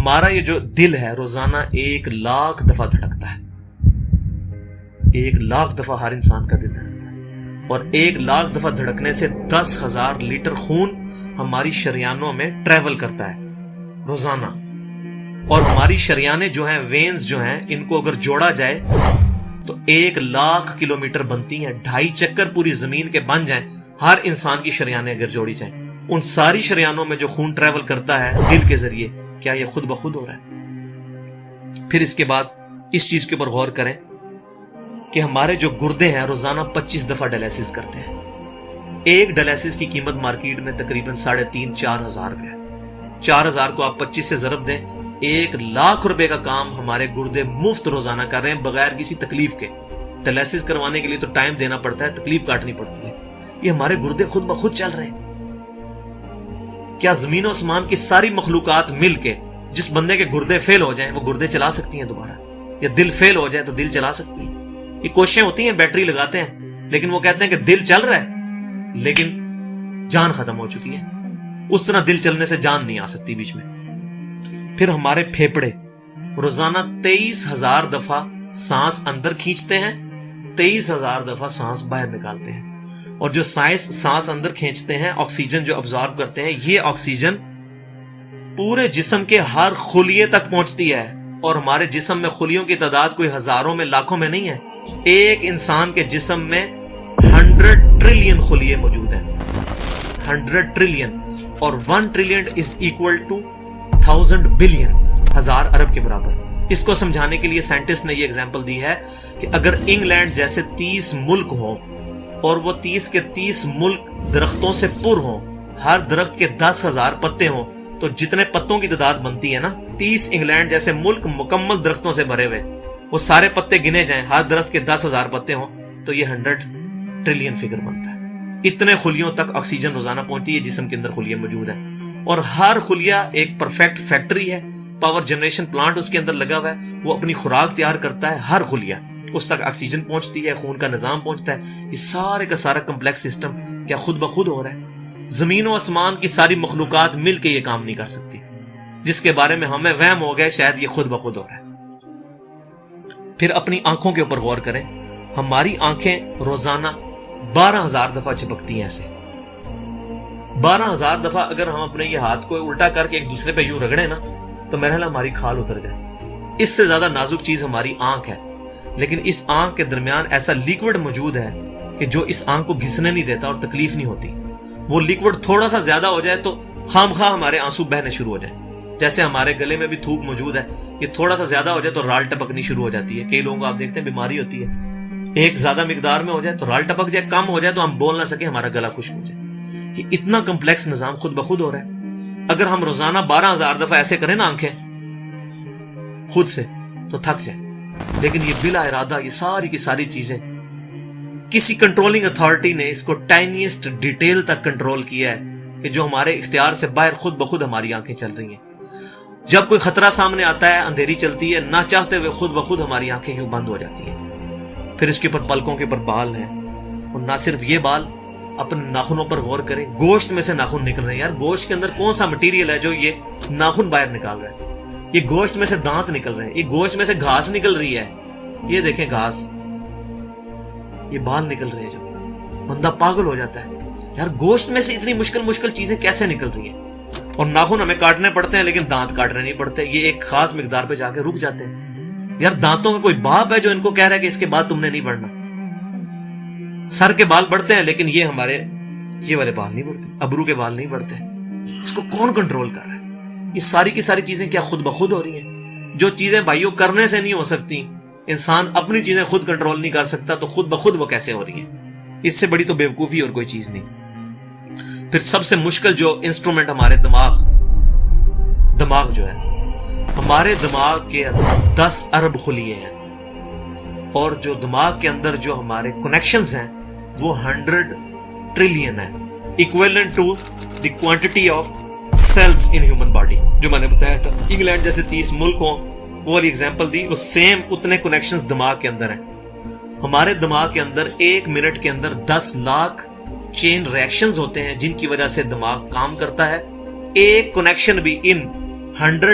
ہمارا یہ جو دل ہے روزانہ 1,00,000 دفعہ دھڑکتا ہے. 1,00,000 دفعہ ہر انسان کا دل دھڑکتا ہے, اور 1,00,000 دفعہ دھڑکنے سے 10,000 لیٹر خون ہماری شریانوں میں ٹریول کرتا ہے روزانہ. اور ہماری شریانیں جو ہیں, وینز جو ہیں, ان کو اگر جوڑا جائے تو 1,00,000 کلومیٹر بنتی ہیں. 2.5 چکر پوری زمین کے بن جائیں ہر انسان کی شریانیں اگر جوڑی جائیں. ان ساری شریانوں میں جو خون ٹریول کرتا ہے دل کے ذریعے, کیا یہ خود بخود ہو رہا ہے؟ پھر اس کے بعد اس چیز کے اوپر غور کریں کہ ہمارے جو گردے ہیں روزانہ 25 دفعہ ڈائلیسس کرتے ہیں. ایک ڈائلیسس کی قیمت مارکیٹ میں تقریباً 3,500-4,000 روپے ہے. 4,000 کو آپ 25 سے ضرب دیں, 1,00,000 روپے کا کام ہمارے گردے مفت روزانہ کر رہے ہیں بغیر کسی تکلیف کے. ڈائلیسس کروانے کے لیے تو ٹائم دینا پڑتا ہے, تکلیف کاٹنی پڑتی ہے. یہ ہمارے گردے خود بخود چل رہے ہیں. کیا زمین و آسمان کی ساری مخلوقات مل کے جس بندے کے گردے فیل ہو جائیں وہ گردے چلا سکتی ہیں دوبارہ؟ یا دل فیل ہو جائے تو دل چلا سکتی ہیں؟ یہ کوششیں ہوتی ہیں, بیٹری لگاتے ہیں, لیکن وہ کہتے ہیں کہ دل چل رہا ہے لیکن جان ختم ہو چکی ہے. اس طرح دل چلنے سے جان نہیں آ سکتی بیچ میں. پھر ہمارے پھیپڑے روزانہ 23,000 دفعہ سانس اندر کھینچتے ہیں, 23,000 دفعہ سانس باہر نکالتے ہیں. اور جو سانس اندر کھینچتے ہیں, آکسیجن جو ابزارو کرتے ہیں, یہ آکسیجن پورے جسم کے ہر خلیے تک پہنچتی ہے. اور ہمارے جسم میں خلیوں کی تعداد کوئی ہزاروں میں لاکھوں میں نہیں ہے. ایک انسان کے جسم میں 100 ٹریلین خلیے موجود ہیں. 100 ٹریلین, اور 1 trillion is equal to 1000 billion, 1000 ارب کے برابر. اس کو سمجھانے کے لیے سائنٹسٹ نے یہ ایگزامپل دی ہے کہ اگر انگلینڈ جیسے 30 ملک ہوں اور وہ 30 کے 30 ملک درختوں سے پر ہوں, ہر درخت کے 10,000 پتے ہوں, تو جتنے پتوں کی تعداد بنتی ہے نا, 30 انگلینڈ جیسے ملک مکمل درختوں سے بھرے ہوئے, وہ سارے پتے گنے جائیں, ہر درخت کے 10,000 پتے ہوں, تو یہ 100 ٹریلین فگر بنتا ہے. اتنے خلیوں تک آکسیجن روزانہ پہنچتی ہے, جسم کے اندر خلیے موجود ہیں. اور ہر خلیہ ایک پرفیکٹ فیکٹری ہے, پاور جنریشن پلانٹ اس کے اندر لگا ہوا ہے, وہ اپنی خوراک تیار کرتا ہے. ہر خلیہ اس تک آکسیجن پہنچتی ہے, خون کا نظام پہنچتا ہے. یہ سارے کا سارا کمپلیکس سسٹم کیا خود بخود ہو رہا ہے؟ زمین و آسمان کی ساری مخلوقات مل کے یہ کام نہیں کر سکتی, جس کے بارے میں ہمیں وہم ہو گئے شاید یہ خود بخود ہو رہا ہے. پھر اپنی آنکھوں کے اوپر غور کریں. ہماری آنکھیں روزانہ 12,000 دفعہ چپکتی ہیں. ایسے 12,000 دفعہ اگر ہم اپنے یہ ہاتھ کو الٹا کر کے ایک دوسرے پہ یوں رگڑیں نا, تو میرا خیال ہماری کھال اتر جائے. اس سے زیادہ نازک چیز ہماری آنکھ ہے, لیکن اس آنکھ کے درمیان ایسا لیکوڈ موجود ہے کہ جو اس آنکھ کو گھسنے نہیں دیتا اور تکلیف نہیں ہوتی. وہ لیکوڈ تھوڑا سا زیادہ ہو جائے تو خام خواہ ہمارے آنسو بہنے شروع ہو جائیں. جیسے ہمارے گلے میں بھی تھوک موجود ہے, یہ تھوڑا سا زیادہ ہو جائے تو رال ٹپکنی شروع ہو جاتی ہے. کئی لوگوں کو آپ دیکھتے ہیں بیماری ہوتی ہے, ایک زیادہ مقدار میں ہو جائے تو رال ٹپک جائے, کم ہو جائے تو ہم بول نہ سکیں, ہمارا گلا خشک ہو جائے. یہ اتنا کمپلیکس نظام خود بخود ہو رہا ہے. اگر ہم روزانہ 12,000 دفعہ ایسے کریں نا آنکھیں خود سے, تو تھک جائے. لیکن یہ بلا ارادہ یہ ساری کی ساری چیزیں کسی کنٹرولنگ اتھارٹی نے اس کو ٹائنیسٹ ڈیٹیل تک کنٹرول کیا ہے کہ جو ہمارے اختیار سے باہر خود بخود ہماری آنکھیں چل رہی ہیں. جب کوئی خطرہ سامنے آتا ہے, اندھیری چلتی ہے, نہ چاہتے ہوئے خود بخود ہماری آنکھیں یوں بند ہو جاتی ہیں. پھر اس کے اوپر پلکوں کے اوپر بال ہیں, اور نہ صرف یہ بال, اپنے ناخنوں پر غور کریں. گوشت میں سے ناخن نکل رہے ہیں. یار گوشت کے اندر کون سا مٹیریل ہے جو یہ ناخن باہر نکال رہا ہے؟ یہ گوشت میں سے دانت نکل رہے ہیں, یہ گوشت میں سے گھاس نکل رہی ہے. یہ دیکھیں گھاس, یہ بال نکل رہے ہیں. جو بندہ پاگل ہو جاتا ہے, یار گوشت میں سے اتنی مشکل چیزیں کیسے نکل رہی ہیں؟ اور ناخن ہمیں کاٹنے پڑتے ہیں لیکن دانت کاٹنے نہیں پڑتے, یہ ایک خاص مقدار پہ جا کے رک جاتے ہیں. یار دانتوں کا کوئی باپ ہے جو ان کو کہہ رہا ہے کہ اس کے بعد تم نے نہیں بڑھنا؟ سر کے بال بڑھتے ہیں لیکن یہ ہمارے یہ والے بال نہیں بڑھتے, ابرو کے بال نہیں بڑھتے. اس کو کون کنٹرول کر رہا ہے؟ یہ ساری کی ساری چیزیں کیا خود بخود ہو رہی ہیں؟ جو چیزیں بھائیوں کرنے سے نہیں ہو سکتی, انسان اپنی چیزیں خود کنٹرول نہیں کر سکتا, تو خود بخود وہ کیسے ہو رہی ہیں؟ اس سے بڑی تو بیوقوفی اور کوئی چیز نہیں. پھر سب سے مشکل جو انسٹرومنٹ ہمارے دماغ جو ہے, ہمارے دماغ کے اندر 10 ارب خلیے ہیں, اور جو دماغ کے اندر جو ہمارے کنیکشنز ہیں وہ 100 ٹریلین ہیں, equivalent to the quantity of cells in human body. جو میں نے بتایا تھا انگلینڈ جیسے 30 ملک ہوں, وہ والی ایگزامپل دی, وہ سیم اتنے کنیکشنز دماغ کے اندر ہیں. ہمارے دماغ کے اندر 1 منٹ کے اندر 10 لاکھ چین ریئیکشنز ہوتے ہیں جن کی وجہ سے دماغ کام کرتا ہے. ایک کنیکشن بھی ان 100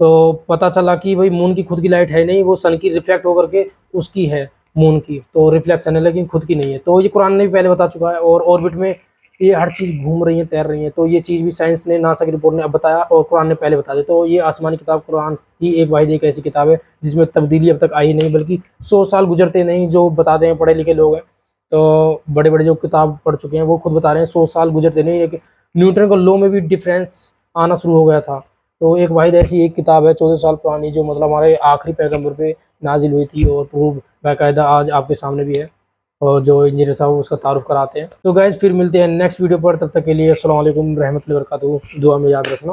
تو پتہ چلا کہ بھائی مون کی خود کی لائٹ ہے نہیں، وہ سن کی ریفلیکٹ ہو کر کے اس کی ہے، مون کی تو ریفلیکشن ہے لیکن خود کی نہیں ہے. تو یہ قرآن نے بھی پہلے بتا چکا ہے. اور آربٹ میں یہ ہر چیز گھوم رہی ہیں، تیر رہی ہیں. تو یہ چیز بھی سائنس نے، ناسا کی رپورٹ نے اب بتایا اور قرآن نے پہلے بتا دیا. تو یہ آسمانی کتاب قرآن ہی ایک واحد ایک ایسی کتاب ہے جس میں تبدیلی اب تک آئی نہیں، بلکہ 100 سال گزرتے نہیں. جو بتاتے ہیں پڑھے لکھے لوگ ہیں، تو بڑے بڑے جو کتاب پڑھ چکے ہیں وہ خود بتا رہے ہیں 100 سال گزرتے نہیں. لیکن نیوٹن کا لو میں بھی ڈفرینس آنا شروع ہو گیا تھا. تو ایک واحد ایسی ایک کتاب ہے 14 سال پرانی، جو مطلب ہمارے آخری پیغمبر پہ نازل ہوئی تھی اور پروف باقاعدہ آج آپ کے سامنے بھی ہے، اور جو انجینئر صاحب اس کا تعارف کراتے ہیں. تو گائز پھر ملتے ہیں نیکسٹ ویڈیو پر، تب تک کے لیے السلام علیکم رحمۃ اللہ وبرکاتہ. دعا میں یاد رکھنا.